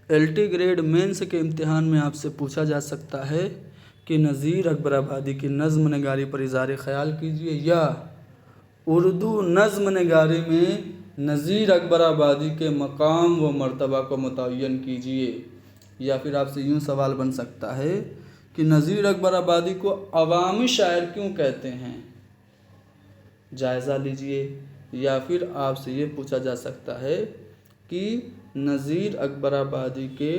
LT grade mains के इम्तिहान में आपसे पूछा जा सकता है कि नज़ीर अकबर आबादी की नज़्म नगारी पर इज़हार ख़याल कीजिए, या उर्दू नज़्म नगारी में नज़ीर अकबर आबादी के मकाम व मर्तबा को मुतय्यन कीजिए। या फिर आपसे यूँ सवाल बन सकता है कि नज़ीर अकबर आबादी को अवामी शायर क्यों कहते हैं, जायज़ा लीजिए। या फिर आपसे ये पूछा जा सकता है कि नज़ीर अकबर आबादी के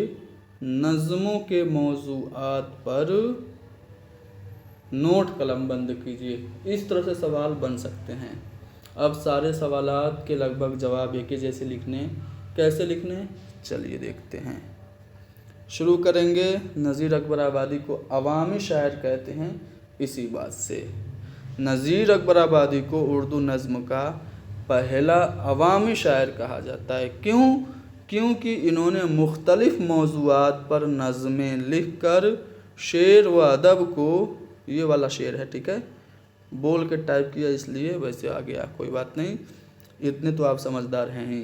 नज़्मों के मौज़ूआत पर नोट कलम बंद कीजिए। इस तरह से सवाल बन सकते हैं। अब सारे सवालात के लगभग जवाब एक ही जैसे लिखने, कैसे लिखने, चलिए देखते हैं। शुरू करेंगे। नज़ीर अकबर आबादी को अवामी शायर कहते हैं इसी बात से। नज़ीर अकबर आबादी को उर्दू नज़्म का पहला अवामी शायर कहा जाता है। क्यों? क्योंकि इन्होंने मुख्तलिफ़ मौज़ूआत पर नज़में लिख कर शेर व अदब को, ये वाला शेर है, ठीक है, बोल के टाइप किया इसलिए वैसे आ गया, कोई बात नहीं, इतने तो आप समझदार हैं ही।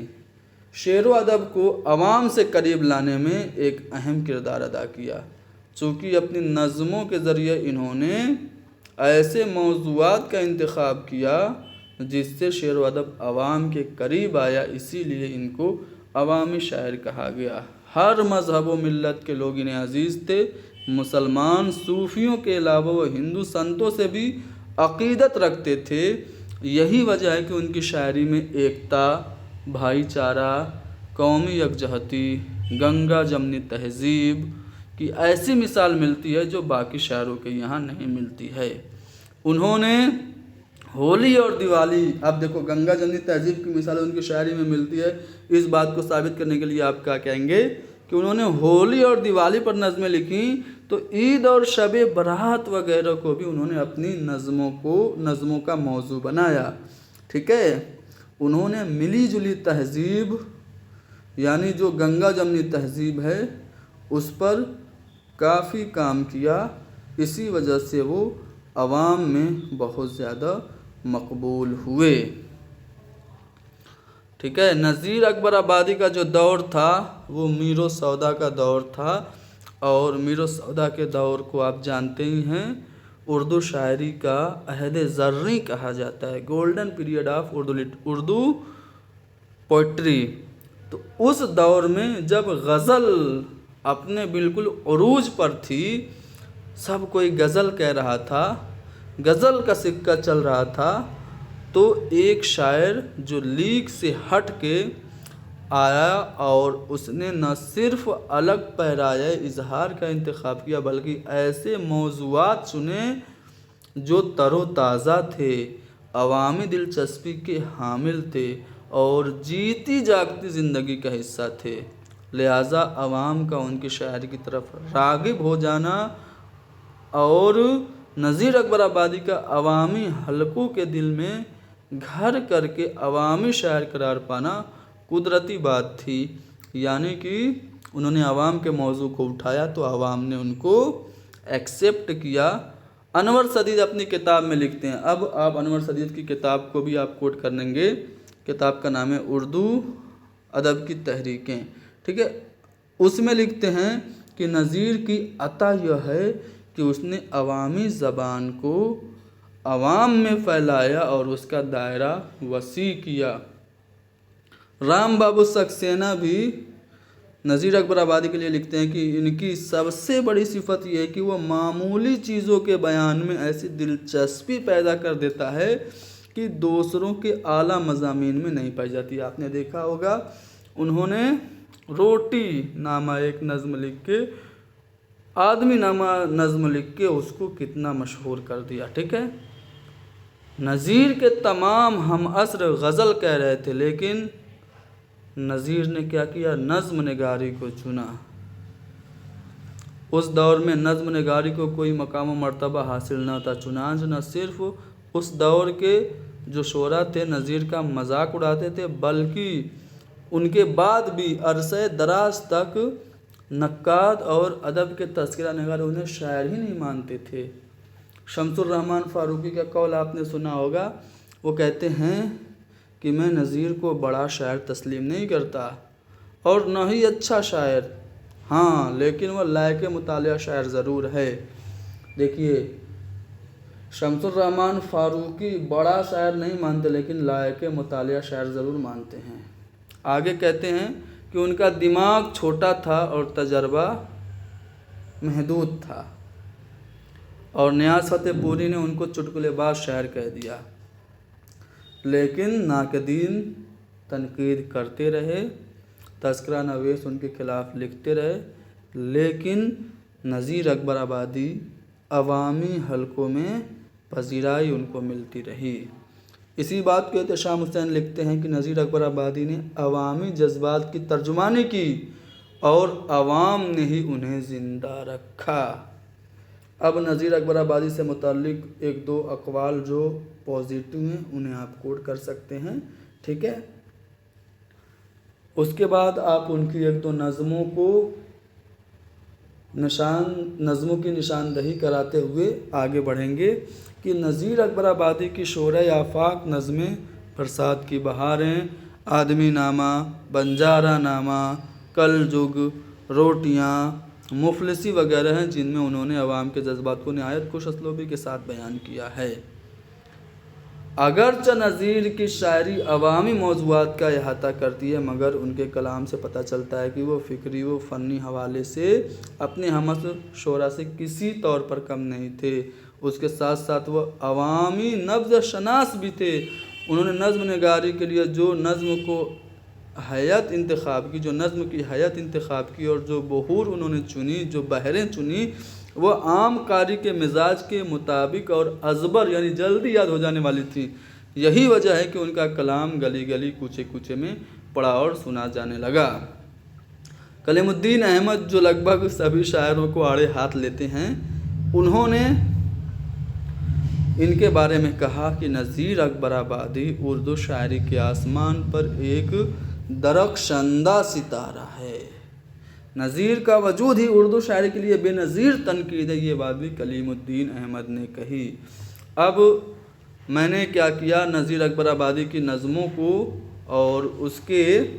शेर व अदब को अवाम से करीब लाने में एक अहम किरदार अदा किया। चूँकि अपनी नज़मों के ज़रिए इन्होंने ऐसे मौज़ूआत का इंतखाब किया जिससे शेर व अदब अवाम के करीब आया, इसीलिए इनको अवामी शायर कहा गया। हर मज़हब व मिल्लत के लोग इन्हें अजीज़ थे। मुसलमान सूफ़ियों के अलावा वो हिंदू संतों से भी अक़ीदत रखते थे। यही वजह है कि उनकी शायरी में एकता, भाईचारा, कौमी यकजहती, गंगा जमनी तहज़ीब की ऐसी मिसाल मिलती है जो बाकी शायरों के यहाँ नहीं मिलती है। उन्होंने होली और दिवाली, अब देखो गंगा जमनी तहज़ीब की मिसाल उनकी शायरी में मिलती है। इस बात को साबित करने के लिए आप क्या कहेंगे कि उन्होंने होली और दिवाली पर नज़में लिखी, तो ईद और शब बरात वगैरह को भी उन्होंने अपनी नज़मों का मौजू बनाया, ठीक है। उन्होंने मिली जुली तहज़ीब यानी जो गंगा जमनी तहज़ीब है उस पर काफ़ी काम किया, इसी वजह से वो अवाम में बहुत ज़्यादा मकबूल हुए, ठीक है। नज़ीर अकबर आबादी का जो दौर था वो मीर सौदा का दौर था, और मीर सौदा के दौर को आप जानते ही हैं, उर्दू शायरी का अहद ज़र्री कहा जाता है, golden period of Urdu poetry. तो उस दौर में जब गज़ल अपने बिल्कुल उरूज पर थी, सब कोई गज़ल कह रहा था, गज़ल का सिक्का चल रहा था, तो एक शायर जो लीक से हट के आया और उसने न सिर्फ अलग पैराए इजहार का इंतखाब किया, बल्कि ऐसे मौज़ूआत चुने जो तरोताज़ा थे, अवामी दिलचस्पी के हामिल थे और जीती जागती ज़िंदगी का हिस्सा थे। लिहाजा अवाम का उनकी शायरी की तरफ राग़िब हो जाना और नज़ीर अकबर आबादी का अवामी हलकों के दिल में घर करके अवामी शायर करार पाना कुदरती बात थी। यानी कि उन्होंने अवाम के मौजू को उठाया तो अवाम ने उनको एक्सेप्ट किया। अनवर सदीद अपनी किताब में लिखते हैं, अब आप अनवर सदीद की किताब को भी आप कोट करेंगे, किताब का नाम है उर्दू अदब की तहरीकें, ठीक है। उसमें लिखते हैं कि नज़ीर की अता यह है कि उसने अवामी ज़बान को अवाम में फैलाया और उसका दायरा वसी किया। राम बाबू सक्सेना भी नज़ीर अकबर आबादी के लिए लिखते हैं कि इनकी सबसे बड़ी सिफत यह है कि वह मामूली चीज़ों के बयान में ऐसी दिलचस्पी पैदा कर देता है कि दूसरों के आला मज़ामीन में नहीं पाई जाती। आपने देखा होगा उन्होंने रोटी नामा एक नज़्म लिख के, आदमी नामा नज़्म लिख के उसको कितना मशहूर कर दिया, ठीक है। नज़ीर के तमाम हम असर गज़ल कह रहे थे, लेकिन नज़ीर ने क्या किया, नज़्म निगारी को चुना। उस दौर में नज़्म निगारी को कोई मकाम व मर्तबा हासिल न था, चुनांच न सिर्फ उस दौर के जो शोरा थे नज़ीर का मजाक उड़ाते थे, बल्कि उनके बाद भी अरसे दराज तक नक्काद और अदब के तज़किरा निगार उन्हें शायर ही नहीं मानते थे। शमसुर रहमान फ़ारूक़ी का कौल आपने सुना होगा, वो कहते हैं कि मैं नज़ीर को बड़ा शायर तस्लीम नहीं करता और न ही अच्छा शायर, हाँ, लेकिन वह लायक मुतालिया शायर ज़रूर है। देखिए, शम्सुर रहमान फारूकी बड़ा शायर नहीं मानते, लेकिन लायक मुतालिया शायर ज़रूर मानते हैं। आगे कहते हैं कि उनका दिमाग छोटा था और तजर्बा महदूद था, और नियाज़ फ़तेहपुरी ने उनको चुटकुलेबाज शायर कह दिया। लेकिन नाक़दीन तनकीद करते रहे, तज़किरा नवीस उनके ख़िलाफ़ लिखते रहे, लेकिन नज़ीर अकबर आबादी अवामी हलकों में पजीराई उनको मिलती रही। इसी बात को एहतशाम हुसैन लिखते हैं कि नज़ीर अकबर आबादी ने अवामी जज्बात की तर्जुमानी की और अवाम ने ही उन्हें ज़िंदा रखा। अब नज़ीर अकबर आबादी से मुताल्लिक़ एक दो अक़वाल जो पॉजिटिव हैं उन्हें आप कोट कर सकते हैं, ठीक है। उसके बाद आप उनकी एक दो नज़मों की निशानदही कराते हुए आगे बढ़ेंगे कि नज़ीर अकबर आबादी की शोरे आफाक नज़में बरसात की बहारें, आदमी नामा, बंजारा नामा, कल जुग, रोटियाँ, मुफलिसी वगैरह हैं, जिनमें उन्होंने अवाम के जज्बात को नहायत खुश असलूबी के साथ बयान किया है। अगरचे नज़ीर की शायरी अवामी मौज़ूआत का अहाता करती है, मगर उनके कलाम से पता चलता है कि वो फ़िक्री व फ़नी हवाले से अपने हमअस्र शोरा से किसी तौर पर कम नहीं थे। उसके साथ साथ वह अवामी नब्ज़ शनास भी थे। उन्होंने नज़्म नगारी के लिए जो नज़्म की हैत इंतखाब की और जो बहूर उन्होंने चुनी, जो बहरें चुनी, वह आम कारी के मिजाज के मुताबिक और अज़बर यानी जल्दी याद हो जाने वाली थी। यही वजह है कि उनका कलाम गली गली कूचे कूचे में पड़ा और सुना जाने लगा। कलीमुद्दीन अहमद, जो लगभग सभी शायरों को आड़े हाथ लेते हैं, उन्होंने इनके बारे में कहा कि नज़ीर अकबर आबादी उर्दू शायरी के आसमान पर एक दरख्शंदा सितारा है। नज़ीर का वजूद ही उर्दू शायरी के लिए बेनज़ीर तनकीद है। ये बात भी कलीमुद्दीन अहमद ने कही। अब मैंने क्या किया, नज़ीर अकबर आबादी की नज़मों को और उसके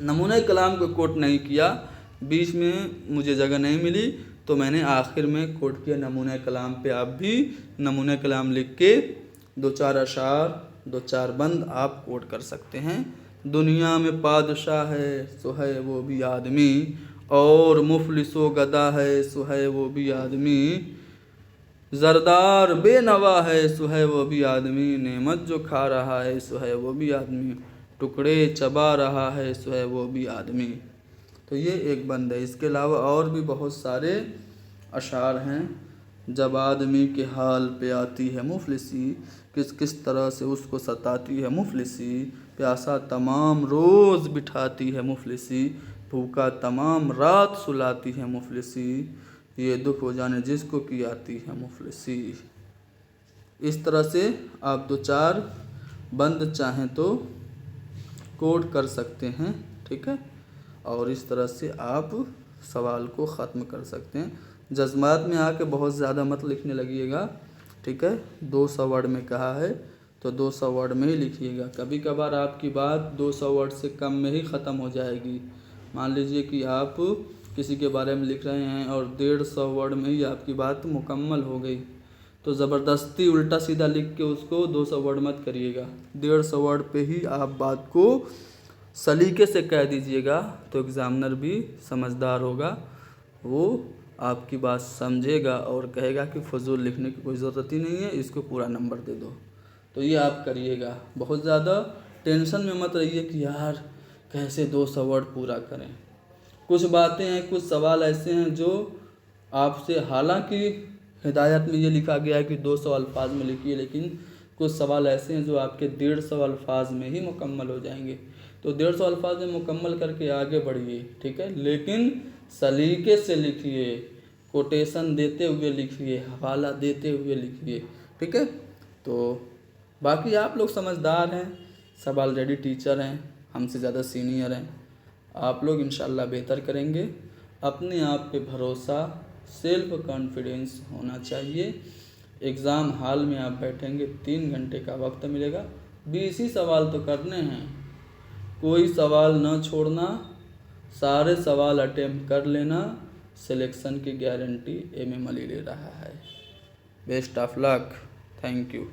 नमूने कलाम को कोट नहीं किया, बीच में मुझे जगह नहीं मिली, तो मैंने आखिर में कोट किया नमूने कलाम पे। आप भी नमूने कलाम लिख के दो चार अशार, दो चार बंद आप कोट कर सकते हैं। दुनिया में पादशाह है सो है वो भी आदमी, और मुफलिसो गदा है सो है वो भी आदमी, ज़रदार बेनवा है सो है वो भी आदमी, नेमत जो खा रहा है सो है वो भी आदमी, टुकड़े चबा रहा है सो है वो भी आदमी। तो ये एक बंद है। इसके अलावा और भी बहुत सारे अशार हैं। जब आदमी के हाल पे आती है मुफलिसी, किस किस तरह से उसको सताती है मुफलिसी, प्यासा तमाम रोज़ बिठाती है मुफलिसी, भूखा तमाम रात सुलाती है मुफलिसी, ये दुख हो जाने जिसको की आती है मुफलिसी। इस तरह से आप दो चार बंद चाहें तो कोट कर सकते हैं, ठीक है, और इस तरह से आप सवाल को ख़त्म कर सकते हैं। जज्बात में आके बहुत ज़्यादा मत लिखने लगिएगा, ठीक है। 200 वर्ड में कहा है तो 200 वर्ड में ही लिखिएगा। कभी कभार आपकी बात 200 वर्ड से कम में ही ख़त्म हो जाएगी। मान लीजिए कि आप किसी के बारे में लिख रहे हैं और 150 वर्ड में ही आपकी बात मुकम्मल हो गई, तो ज़बरदस्ती उल्टा सीधा लिख के उसको 200 वर्ड मत करिएगा। 150 वर्ड पे ही आप बात को सलीके से कह दीजिएगा, तो एग्ज़ामिनर भी समझदार होगा, वो आपकी बात समझेगा और कहेगा कि फजूल लिखने की कोई ज़रूरत ही नहीं है, इसको पूरा नंबर दे दो। तो ये आप करिएगा। बहुत ज़्यादा टेंशन में मत रहिए कि यार कैसे 200 वर्ड पूरा करें। कुछ बातें हैं, कुछ सवाल ऐसे हैं जो आपसे, हालांकि हिदायत में ये लिखा गया है कि 200 अल्फाज में लिखिए, लेकिन कुछ सवाल ऐसे हैं जो आपके 150 अल्फाज में ही मुकम्मल हो जाएंगे। तो 150 अल्फाज में मुकम्मल करके आगे बढ़िए, ठीक है, लेकिन सलीके से लिखिए, कोटेशन देते हुए लिखिए, हवाला देते हुए लिखिए, ठीक है। तो बाकी आप लोग समझदार हैं, सब ऑलरेडी टीचर हैं, हमसे ज़्यादा सीनियर हैं, आप लोग इंशाल्लाह बेहतर करेंगे। अपने आप पे भरोसा, सेल्फ कॉन्फिडेंस होना चाहिए। एग्ज़ाम हॉल में आप बैठेंगे, 3 घंटे का वक्त मिलेगा, 20 ही सवाल तो करने हैं, कोई सवाल न छोड़ना, سارے سوال اٹیمپٹ کر لینا، سلیکشن کی گارنٹی ایم ایم علی لے رہا ہے۔ Best of luck, thank you.